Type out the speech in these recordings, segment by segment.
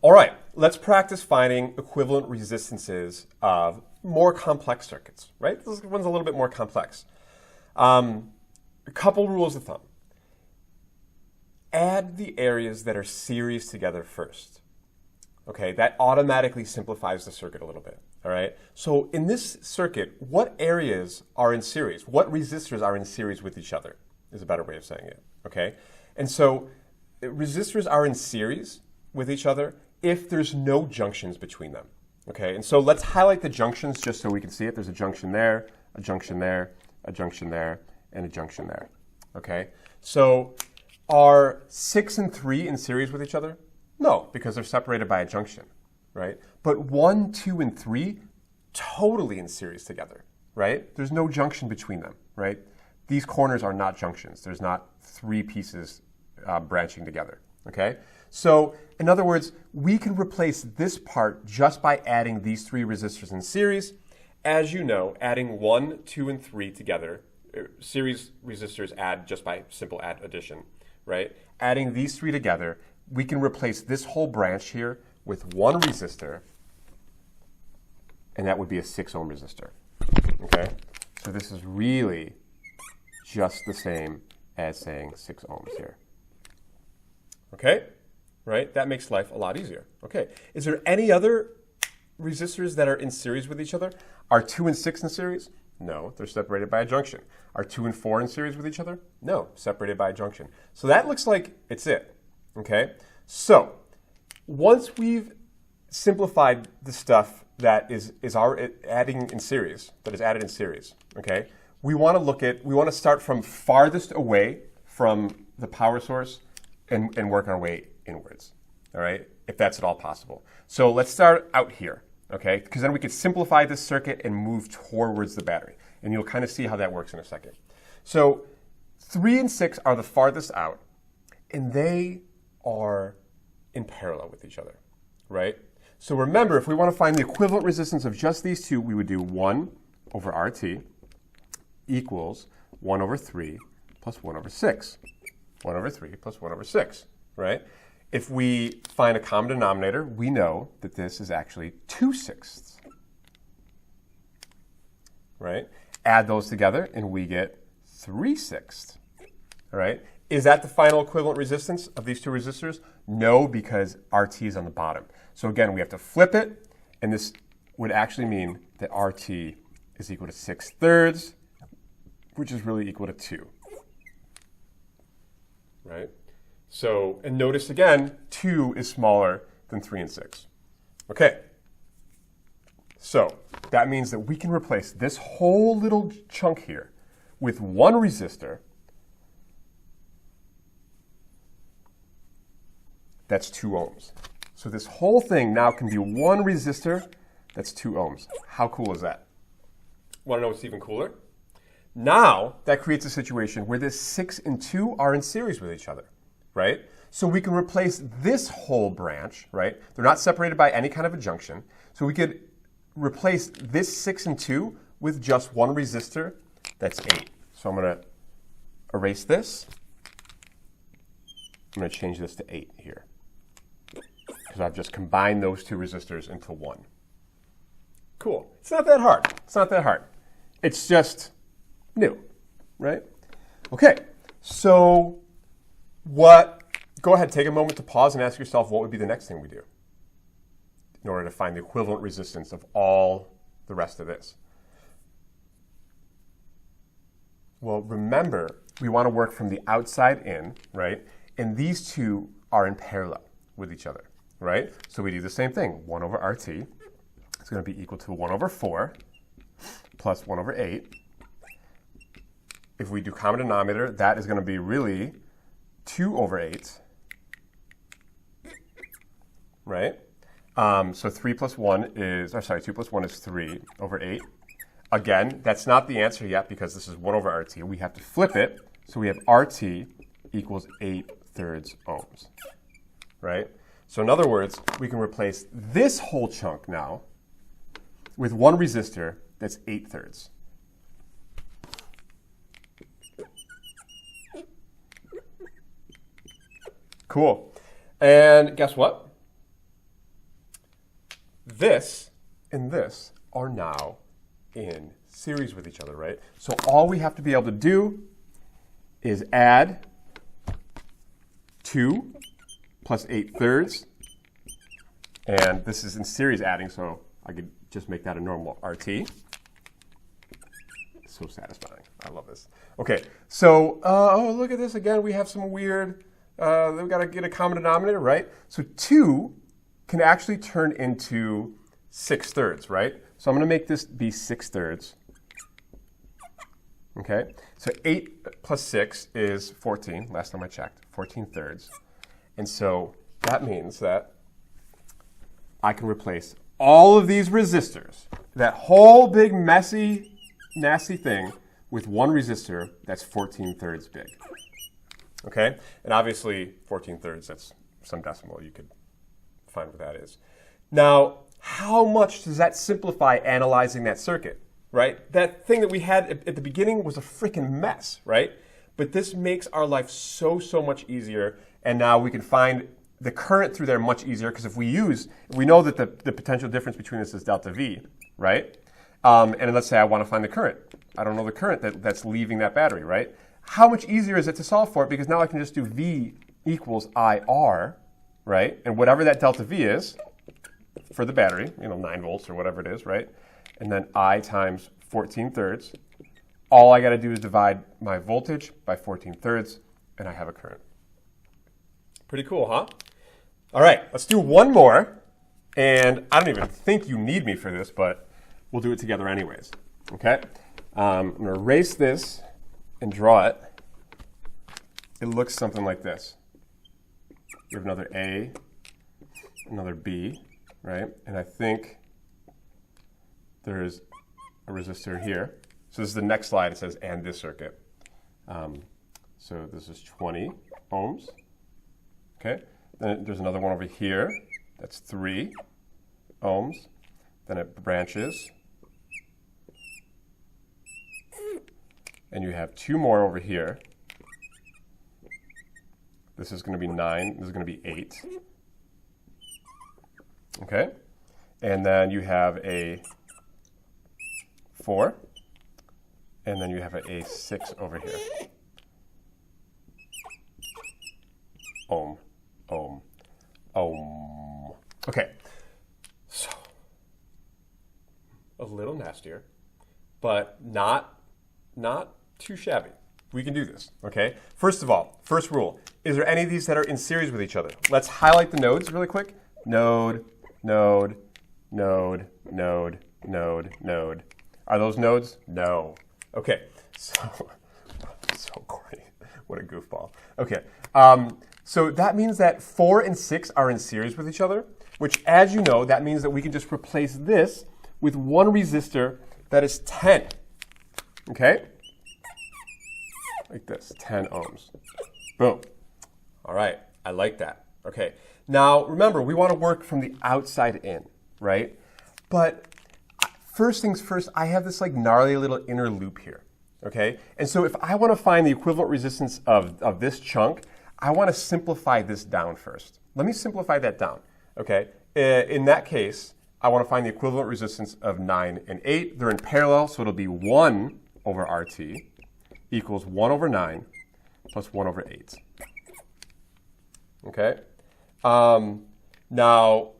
All right, let's practice finding equivalent resistances of more complex circuits, right? This one's a little bit more complex. A couple rules of thumb. Add the areas that are series together first. Okay, that automatically simplifies the circuit a little bit, all right? So in this circuit, what areas are in series? What resistors are in series with each other is a better way of saying it, okay? And so resistors are in series with each other if there's no junctions between them, okay? And so let's highlight the junctions just so we can see it. There's a junction there, a junction there, a junction there, and a junction there, okay? So are 6 and 3 in series with each other? No, because they're separated by a junction, right? But 1, 2, and 3, totally in series together, right? There's no junction between them, right? These corners are not junctions. There's not 3 pieces branching together, okay? So in other words, we can replace this part just by adding these 3 resistors in series. As you know, adding 1, 2, and 3 together, series resistors add just by simple addition, right? Adding these 3 together, we can replace this whole branch here with 1 resistor, and that would be a 6 ohm resistor, okay? So this is really just the same as saying 6 ohms here. Okay, right? That makes life a lot easier. Okay, is there any other resistors that are in series with each other? Are 2 and 6 in series? No, they're separated by a junction. Are 2 and 4 in series with each other? No, separated by a junction. So that looks like it's it. Okay, so once we've simplified the stuff that is adding in series, that is added in series, okay, we want to start from farthest away from the power source and work our way inwards, all right, if that's at all possible. So let's start out here, okay, because then we can simplify this circuit and move towards the battery, and you'll kind of see how that works in a second. So 3 and 6 are the farthest out, and they are in parallel with each other, right? So remember, if we want to find the equivalent resistance of just these two, we would do 1 over RT equals 1 over 3 plus 1 over 6. 1 over 3 plus 1 over 6, right? If we find a common denominator, we know that this is actually 2/6, right? Add those together, and we get 3/6, all right? Is that the final equivalent resistance of these 2 resistors? No, because RT is on the bottom. So again, we have to flip it, and this would actually mean that RT is equal to 6/3, which is really equal to 2, right? So, and notice again, 2 is smaller than 3 and 6. Okay, so that means that we can replace this whole little chunk here with 1 resistor that's 2 ohms. So this whole thing now can be 1 resistor that's 2 ohms. How cool is that? Want to know what's even cooler? Now that creates a situation where this 6 and 2 are in series with each other, right? So we can replace this whole branch, right? They're not separated by any kind of a junction. So we could replace this 6 and 2 with just 1 resistor that's 8. So I'm going to erase this. I'm going to change this to 8 here, because I've just combined those 2 resistors into 1. Cool. It's not that hard. It's not that hard. It's just new, right? Okay, so go ahead, take a moment to pause and ask yourself what would be the next thing we do in order to find the equivalent resistance of all the rest of this. Well, remember, we want to work from the outside in, right? And these 2 are in parallel with each other, right? So we do the same thing. 1 over RT is going to be equal to 1 over 4 plus 1 over 8. If we do common denominator, that is going to be really 2 over 8, right? So 2 plus 1 is 3 over 8. Again, that's not the answer yet because this is 1 over RT. We have to flip it. So we have RT equals 8/3 ohms, right? So in other words, we can replace this whole chunk now with 1 resistor that's 8/3. Cool. And guess what? this and this are now in series with each other, right? So all we have to be able to do is add 2 plus 8/3. And this is in series adding, so I could just make that a normal RT. So satisfying. I love this. Okay, so, oh, look at this again. We have some weird, we've got to get a common denominator, right? So 2 can actually turn into 6/3, right? So I'm going to make this be 6/3. Okay, so 8 plus 6 is 14, last time I checked, 14/3. And so that means that I can replace all of these resistors, that whole big, messy, nasty thing, with one resistor that's 14/3 big. Okay? And obviously, 14/3, that's some decimal. You could find what that is. Now, how much does that simplify analyzing that circuit, right? That thing that we had at the beginning was a freaking mess, right? But this makes our life so, so much easier. And now we can find the current through there much easier, because if we know that the potential difference between this is delta V, right? And let's say I want to find the current. I don't know the current that's leaving that battery, right? How much easier is it to solve for it? Because now I can just do V equals IR, right? And whatever that delta V is for the battery, 9 volts or whatever it is, right? And then I times 14/3. All I got to do is divide my voltage by 14/3, and I have a current. Pretty cool, huh? All right, let's do one more. And I don't even think you need me for this, but we'll do it together anyways. Okay? I'm going to erase this and draw it. It looks something like this. You have another A, another B, right? And I think there's a resistor here. So this is the next slide. It says, and this circuit. So this is 20 ohms. Okay? Then there's another one over here. That's 3 ohms. Then it branches. And you have 2 more over here. This is going to be 9. This is going to be 8. Okay? And then you have a 4. And then you have a 6 over here. Ohm, ohm, ohm. Okay. So, a little nastier, but not too shabby. We can do this, okay? First of all, first rule, is there any of these that are in series with each other? Let's highlight the nodes really quick. Node, node, node, node, node, node. Are those nodes? No. Okay, so corny. What a goofball. Okay, so that means that 4 and 6 are in series with each other, which, as you know, that means that we can just replace this with one resistor that is 10. Okay? Like this, 10 ohms. Boom. All right, I like that. Okay, now remember, we want to work from the outside in, right? But first things first, I have this like gnarly little inner loop here, okay? And so if I want to find the equivalent resistance of this chunk, I want to simplify this down first. Let me simplify that down, okay? In that case, I want to find the equivalent resistance of 9 and 8. They're in parallel, so it'll be 1 over RT equals 1 over 9 plus 1 over 8. Okay? Now,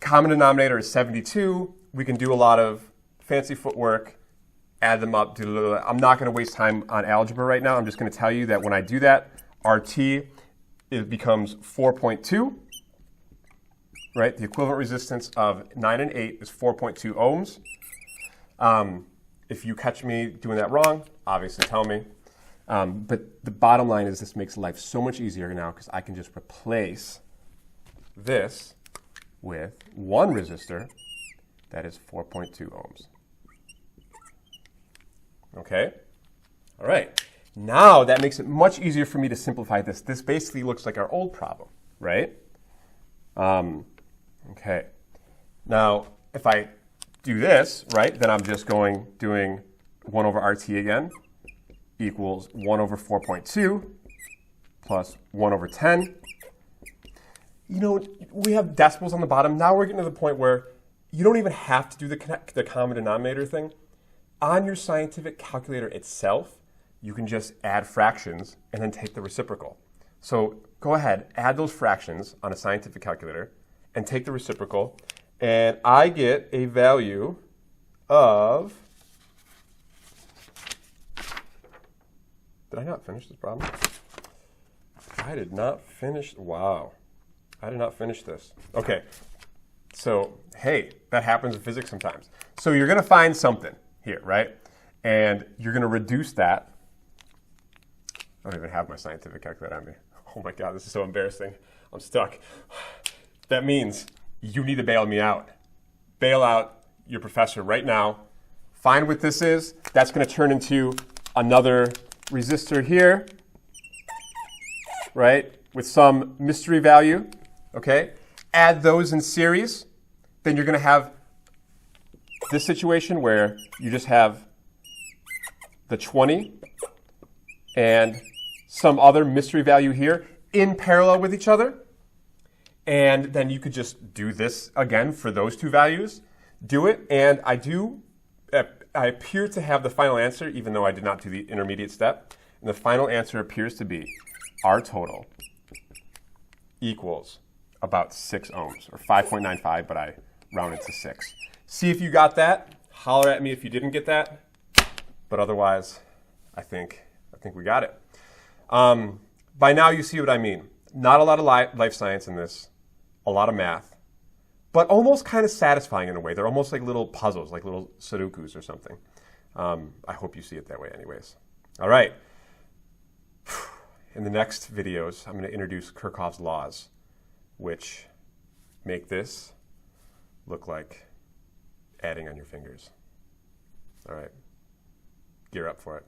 common denominator is 72. We can do a lot of fancy footwork, add them up. I'm not going to waste time on algebra right now. I'm just going to tell you that when I do that, RT, it becomes 4.2. Right? The equivalent resistance of 9 and 8 is 4.2 ohms. If you catch me doing that wrong, obviously tell me. But the bottom line is this makes life so much easier now because I can just replace this with one resistor that is 4.2 ohms. Okay? All right. Now that makes it much easier for me to simplify this. This basically looks like our old problem, right? Okay. Now, if I do this, right, then I'm just doing 1 over RT again equals 1 over 4.2 plus 1 over 10. you know, we have decimals on the bottom. Now we're getting to the point where you don't even have to do the common denominator thing. On your scientific calculator itself, you can just add fractions and then take the reciprocal. So go ahead, add those fractions on a scientific calculator and take the reciprocal. And I get a value of... Did I not finish this problem? I did not finish. Wow. I did not finish this. Okay. So, hey, that happens in physics sometimes. So you're going to find something here, right? And you're going to reduce that. I don't even have my scientific calculator on me. Oh my God, this is so embarrassing. I'm stuck. That means you need to bail me out. Bail out your professor right now. Find what this is. That's going to turn into another resistor here, right, with some mystery value, okay? Add those in series. Then you're going to have this situation where you just have the 20 and some other mystery value here in parallel with each other. And then you could just do this again for those two values. Do it, and I appear to have the final answer, even though I did not do the intermediate step. And the final answer appears to be R total equals about 6 ohms, or 5.95, but I rounded to 6. See if you got that. Holler at me if you didn't get that. But otherwise, I think we got it. By now, you see what I mean. Not a lot of life science in this, a lot of math, but almost kind of satisfying in a way. They're almost like little puzzles, like little Sudokus or something. I hope you see it that way anyways. All right. In the next videos, I'm going to introduce Kirchhoff's laws, which make this look like adding on your fingers. All right. Gear up for it.